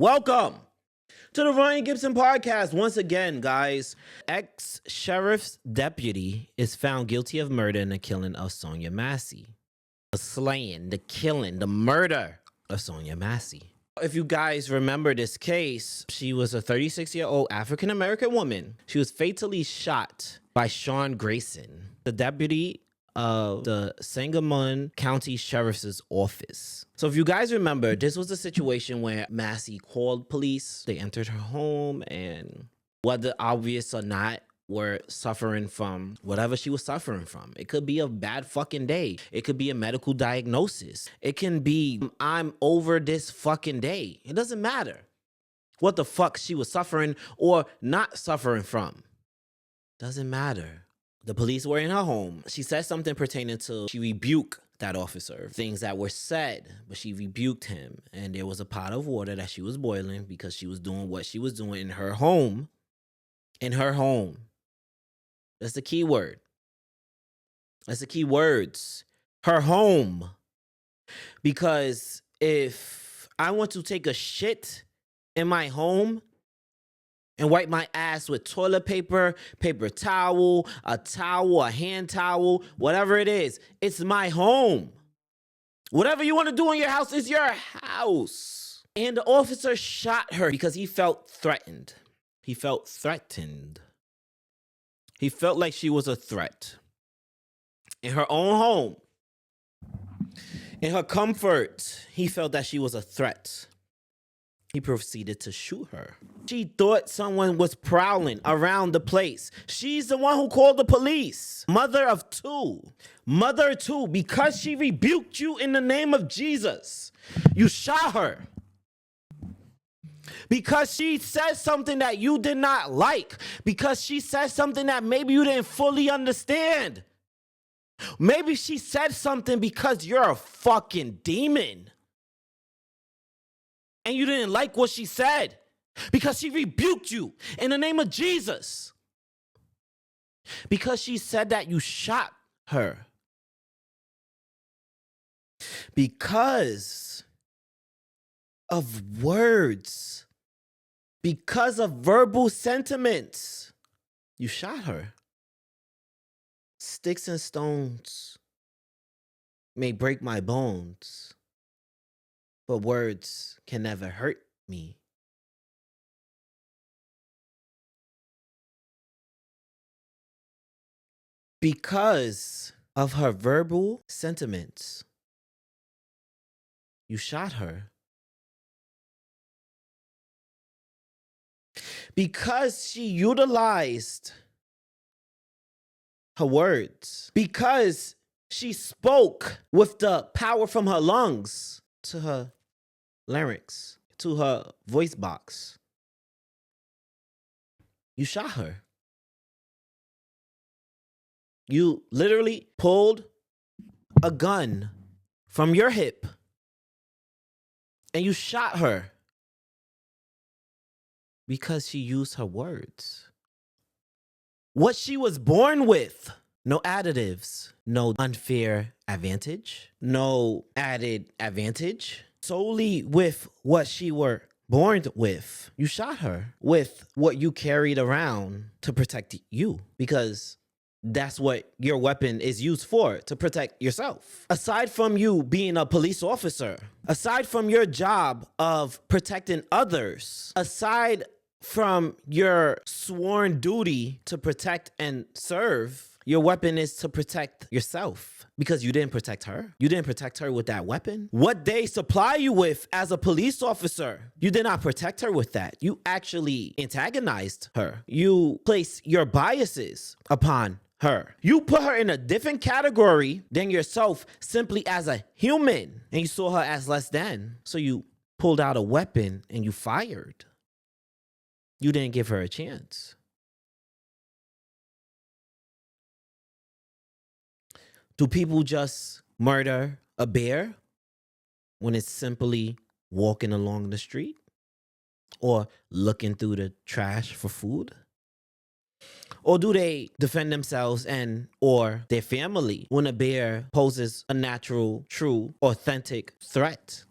Welcome to the Ryan Gibson podcast. Once again, guys, ex-sheriff's deputy is found guilty of murder in the killing of Sonya Massey. The slaying, the killing, the murder of Sonya Massey. If you guys remember this case, she was a 36-year-old African-American woman. She was fatally shot by Sean Grayson, the deputy of the Sangamon County Sheriff's Office. So if you guys remember, this was a situation where Massey called police. They entered her home, and whether obvious or not, were suffering from whatever she was suffering from. It could be a bad fucking day. It could be a medical diagnosis. It can be, I'm over this fucking day. It doesn't matter what the fuck she was suffering or not suffering from. Doesn't matter. The police were in her home. She said something pertaining to, she rebuked that officer, things that were said, but she rebuked him. And there was a pot of water that she was boiling because she was doing what she was doing in her home. In her home. That's the key word. That's the key words. Her home. Because if I want to take a shit in my home and wipe my ass with toilet paper, paper towel, a hand towel, whatever it is, it's my home. Whatever you want to do in your house is your house. And the officer shot her because he felt threatened. He felt threatened. He felt like she was a threat. In her own home, in her comfort, he felt that she was a threat. He proceeded to shoot her. She thought someone was prowling around the place. She's the one who called the police. Mother of two. Mother of two. Because she rebuked you in the name of Jesus, you shot her. Because she said something that you did not like. Because she said something that maybe you didn't fully understand. Maybe she said something because you're a fucking demon. And you didn't like what she said because she rebuked you in the name of Jesus. Because she said that, you shot her. Because of words, because of verbal sentiments, you shot her. Sticks and stones may break my bones, but words can never hurt me. Because of her verbal sentiments, you shot her. Because she utilized her words. Because she spoke with the power from her lungs to her larynx, to her voice box. You shot her. You literally pulled a gun from your hip and you shot her because she used her words. What she was born with, no additives, no unfair advantage, no added advantage. Solely with what she were born with, you shot her with what you carried around to protect you, because that's what your weapon is used for, to protect yourself. Aside from you being a police officer, aside from your job of protecting others, aside from your sworn duty to protect and serve, your weapon is to protect yourself. Because you didn't protect her. You didn't protect her with that weapon. What they supply you with as a police officer, you did not protect her with that. You actually antagonized her. You placed your biases upon her. You put her in a different category than yourself simply as a human. And you saw her as less than. So you pulled out a weapon and you fired. You didn't give her a chance. Do people just murder a bear when it's simply walking along the street or looking through the trash for food? Or do they defend themselves and or their family when a bear poses a natural, true, authentic threat?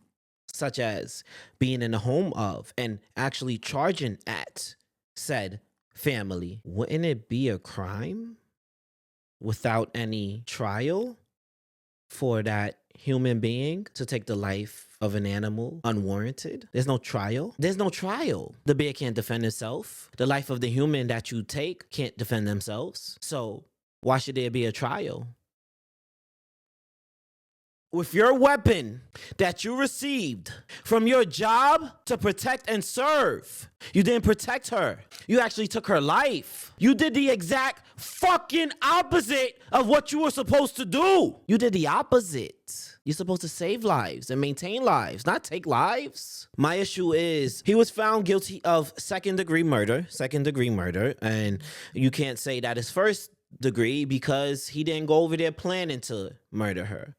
such as being in the home of and actually charging at said family, wouldn't it be a crime without any trial for that human being to take the life of an animal unwarranted? There's no trial. There's no trial. The bear can't defend itself. The life of the human that you take can't defend themselves. So why should there be a trial? With your weapon that you received from your job to protect and serve, you didn't protect her. You actually took her life. You did the exact fucking opposite of what you were supposed to do. You did the opposite. You're supposed to save lives and maintain lives, not take lives. My issue is he was found guilty of second-degree murder, and you can't say that is first degree because he didn't go over there planning to murder her.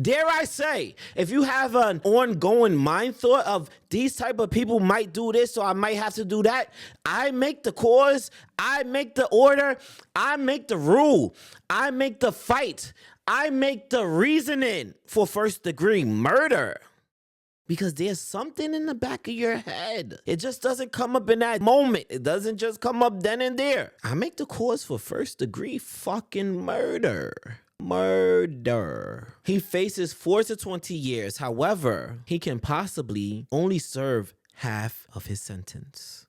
Dare I say, if you have an ongoing mind thought of these type of people might do this, so I might have to do that, I make the cause, I make the order, I make the rule, I make the fight, I make the reasoning for first degree murder. Because there's something in the back of your head. It just doesn't come up in that moment. It doesn't just come up then and there. I make the cause for first degree fucking murder. He faces 4 to 20 years. However, he can possibly only serve half of his sentence.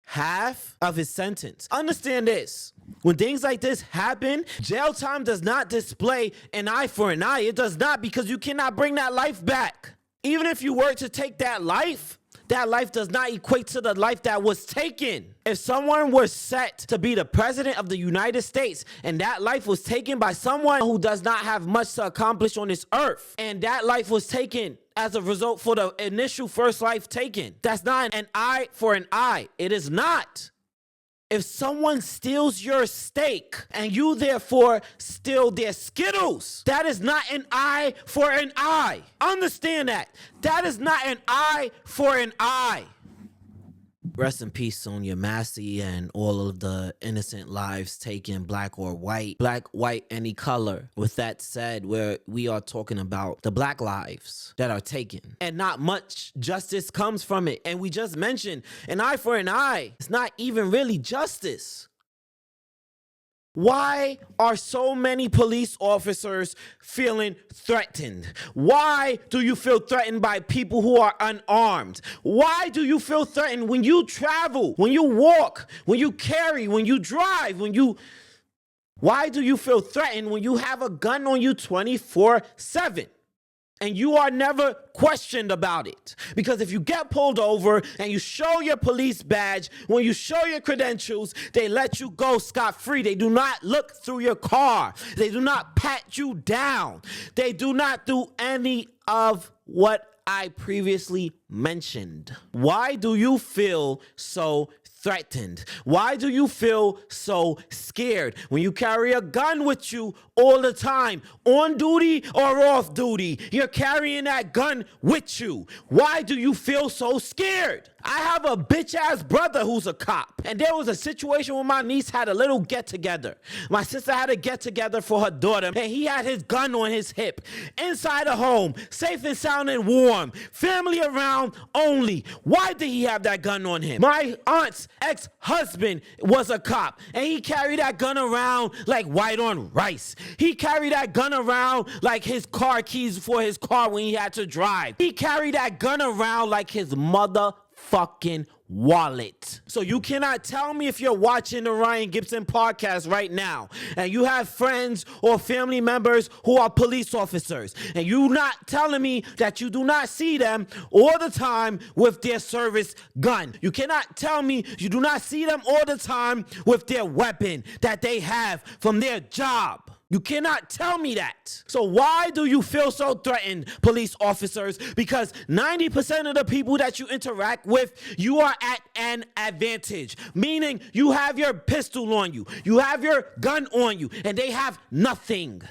Half of his sentence. Understand this. When things like this happen, jail time does not display an eye for an eye. It does not, because you cannot bring that life back. Even if you were to take that life does not equate to the life that was taken. If someone was set to be the president of the United States and that life was taken by someone who does not have much to accomplish on this earth, and that life was taken as a result for the initial first life taken, that's not an eye for an eye. It is not. If someone steals your steak and you therefore steal their Skittles, that is not an eye for an eye. Understand that. That is not an eye for an eye. Rest in peace, Sonya Massey, and all of the innocent lives taken, black or white, any color. With that said, we are talking about the black lives that are taken, and not much justice comes from it. And we just mentioned an eye for an eye. It's not even really justice. Why are so many police officers feeling threatened? Why do you feel threatened by people who are unarmed? Why do you feel threatened when you travel, when you walk, when you carry, when you drive, Why do you feel threatened when you have a gun on you 24/7? And you are never questioned about it? Because if you get pulled over and you show your police badge, when you show your credentials, they let you go scot-free. They do not look through your car. They do not pat you down. They do not do any of what I previously mentioned. Why do you feel so threatened? Why do you feel so scared when you carry a gun with you all the time, on duty or off duty? You're carrying that gun with you. Why do you feel so scared? I have a bitch ass brother who's a cop, and there was a situation where my niece had a little get together. My sister had a get together for her daughter, and he had his gun on his hip, inside the home, safe and sound and warm, family around only. Why did he have that gun on him? My aunt's ex-husband was a cop, and he carried that gun around like white on rice. He carried that gun around like his car keys for his car when he had to drive. He carried that gun around like his motherfucking wallet. So you cannot tell me, if you're watching the Ryan Gibson podcast right now and you have friends or family members who are police officers, and you not telling me that you do not see them all the time with their service gun. You cannot tell me you do not see them all the time with their weapon that they have from their job. You cannot tell me that. So why do you feel so threatened, police officers? Because 90% of the people that you interact with, you are at an advantage. Meaning you have your pistol on you, you have your gun on you, and they have nothing.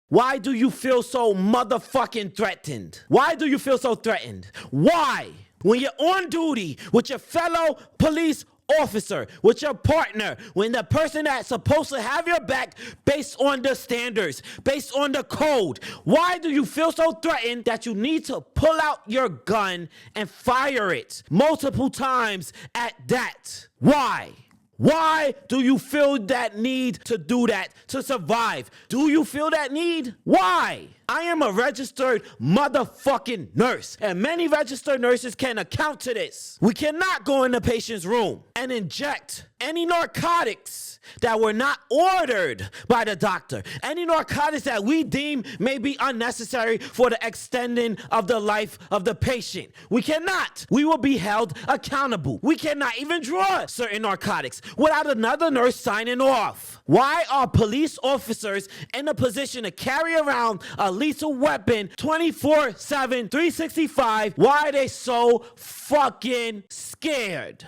Why do you feel so motherfucking threatened? Why do you feel so threatened? Why? When you're on duty with your fellow police officer, with your partner, when the person that's supposed to have your back based on the standards, based on the code? Why do you feel so threatened that you need to pull out your gun and fire it multiple times at that? Why? Why do you feel that need to do that to survive? Do you feel that need? Why? I am a registered motherfucking nurse, and many registered nurses can account to this. We cannot go in the patient's room and inject any narcotics that were not ordered by the doctor, any narcotics that we deem may be unnecessary for the extending of the life of the patient. We cannot. We will be held accountable. We cannot even draw certain narcotics without another nurse signing off. Why are police officers in a position to carry around a lethal weapon 24/7, 365? Why are they so fucking scared?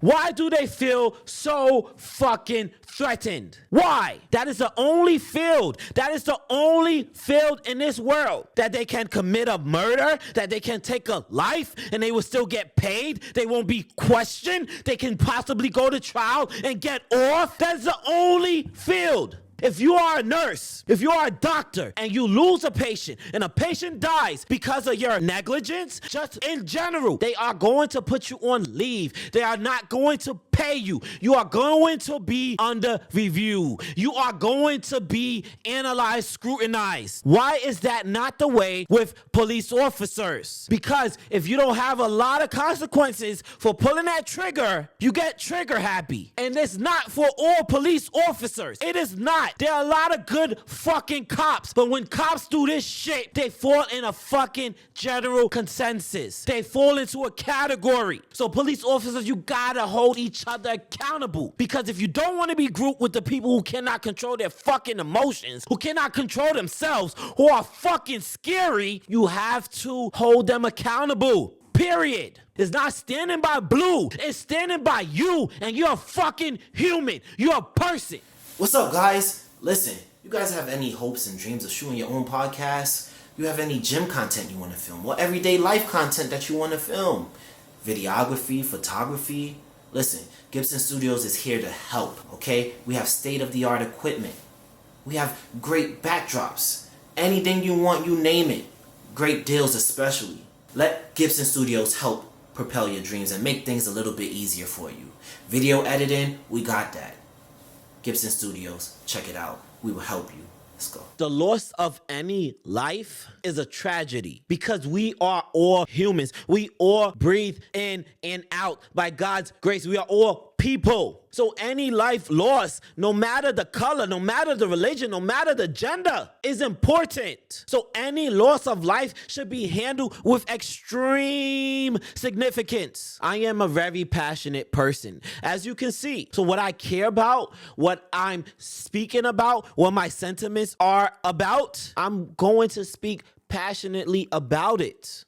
Why do they feel so fucking threatened? Why? That is the only field. That is the only field in this world that they can commit a murder, that they can take a life and they will still get paid. They won't be questioned. They can possibly go to trial and get off. That's the only field. If you are a nurse, if you are a doctor, and you lose a patient, and a patient dies because of your negligence, just in general, they are going to put you on leave. They are not going to pay you. You are going to be under review. You are going to be analyzed, scrutinized. Why is that not the way with police officers? Because if you don't have a lot of consequences for pulling that trigger, you get trigger happy. And it's not for all police officers. It is not. There are a lot of good fucking cops, but when cops do this shit, they fall in a fucking general consensus. They fall into a category. So police officers, you gotta hold each other accountable, because if you don't want to be grouped with the people who cannot control their fucking emotions, who cannot control themselves, who are fucking scary, you have to hold them accountable. Period. It's not standing by blue. It's standing by you, and you're a fucking human. You're a person. What's up, guys? Listen, you guys have any hopes and dreams of shooting your own podcast? You have any gym content you want to film? Or everyday life content that you want to film? Videography, photography? Listen, Gibson Studios is here to help, okay? We have state-of-the-art equipment. We have great backdrops. Anything you want, you name it. Great deals especially. Let Gibson Studios help propel your dreams and make things a little bit easier for you. Video editing, we got that. Gibson Studios, check it out. We will help you. Let's go. The loss of any life is a tragedy, because we are all humans. We all breathe in and out by God's grace. We are all people. So any life lost, no matter the color, no matter the religion, no matter the gender, is important. So any loss of life should be handled with extreme significance. I am a very passionate person, as you can see. So what I care about, what I'm speaking about, what my sentiments are about, I'm going to speak passionately about it.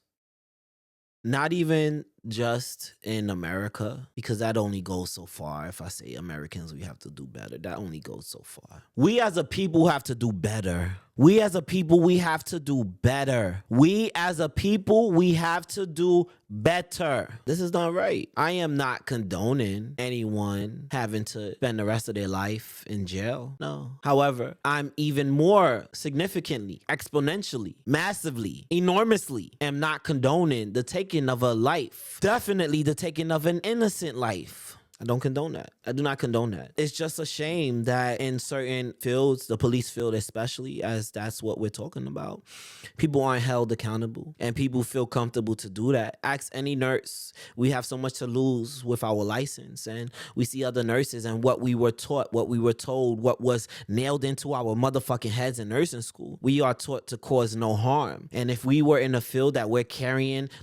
Not even just in America, because that only goes so far. If I say Americans, we have to do better, that only goes so far. We as a people have to do better. We as a people, we have to do better. We as a people, we have to do better. This is not right. I am not condoning anyone having to spend the rest of their life in jail. No. However, I'm even more significantly, exponentially, massively, enormously, am not condoning the taking of a life. Definitely the taking of an innocent life. I don't condone that. I do not condone that. It's just a shame that in certain fields, the police field especially, as that's what we're talking about, people aren't held accountable and people feel comfortable to do that. Ask any nurse. We have so much to lose with our license, and we see other nurses and what we were taught, what we were told, what was nailed into our motherfucking heads in nursing school. We are taught to cause no harm. And if we were in a field that we're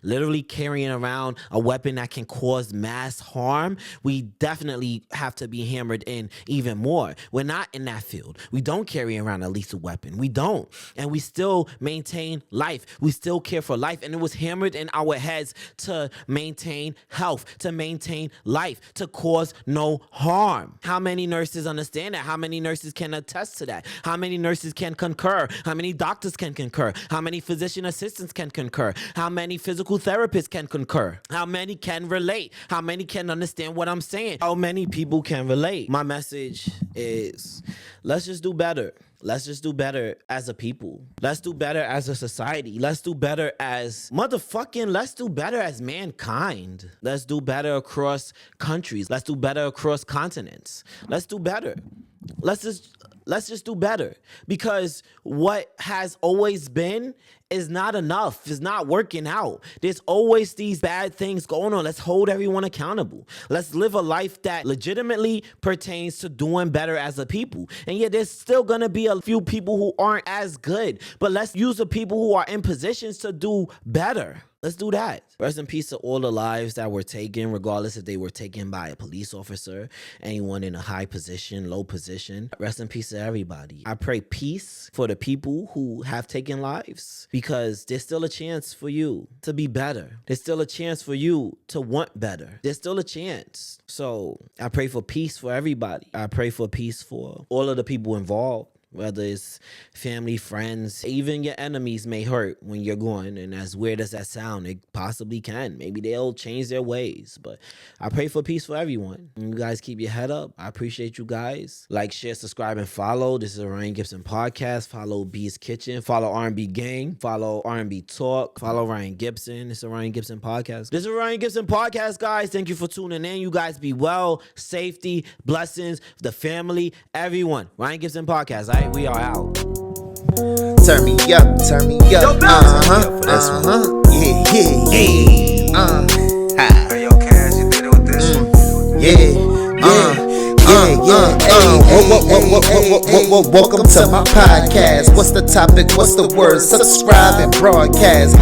literally carrying around a weapon that can cause mass harm, we definitely have to be hammered in even more. We're not in that field. We don't carry around a lethal weapon. We don't. And we still maintain life. We still care for life. And it was hammered in our heads to maintain health, to maintain life, to cause no harm. How many nurses understand that? How many nurses can attest to that? How many nurses can concur? How many doctors can concur? How many physician assistants can concur? How many physical therapists can concur? How many can relate? How many can understand what I'm saying? How many people can relate? My message is, let's just do better. Let's just do better as a people. Let's do better as a society. Let's do better as let's do better as mankind. Let's do better across countries. Let's do better across continents. Let's do better. Let's just do better, because what has always been is not enough. It's not working out. There's always these bad things going on. Let's hold everyone accountable. Let's live a life that legitimately pertains to doing better as a people. And yet there's still going to be a few people who aren't as good, but let's use the people who are in positions to do better. Let's do that. Rest in peace to all the lives that were taken, regardless if they were taken by a police officer, anyone in a high position, low position. Rest in peace to everybody. I pray peace for the people who have taken lives, because there's still a chance for you to be better. There's still a chance for you to want better. There's still a chance. So I pray for peace for everybody. I pray for peace for all of the people involved. Whether it's family, friends, even your enemies may hurt when you're gone. And as weird as that sound, it possibly can. Maybe they'll change their ways. But I pray for peace for everyone. And you guys keep your head up. I appreciate you guys. Like, share, subscribe, and follow. This is a Ryan Gibson podcast. Follow B's Kitchen. Follow R&B Gang. Follow R&B Talk. Follow Ryan Gibson. It's a Ryan Gibson podcast. This is a Ryan Gibson podcast, guys. Thank you for tuning in. You guys be well. Safety, blessings, the family, everyone. Ryan Gibson podcast. All right, we are out. Turn me up, turn me up. Yeah. Hey, yo, Cash, you did it with this one. Welcome to my podcast. What's the topic? What's the word? Subscribe and broadcast.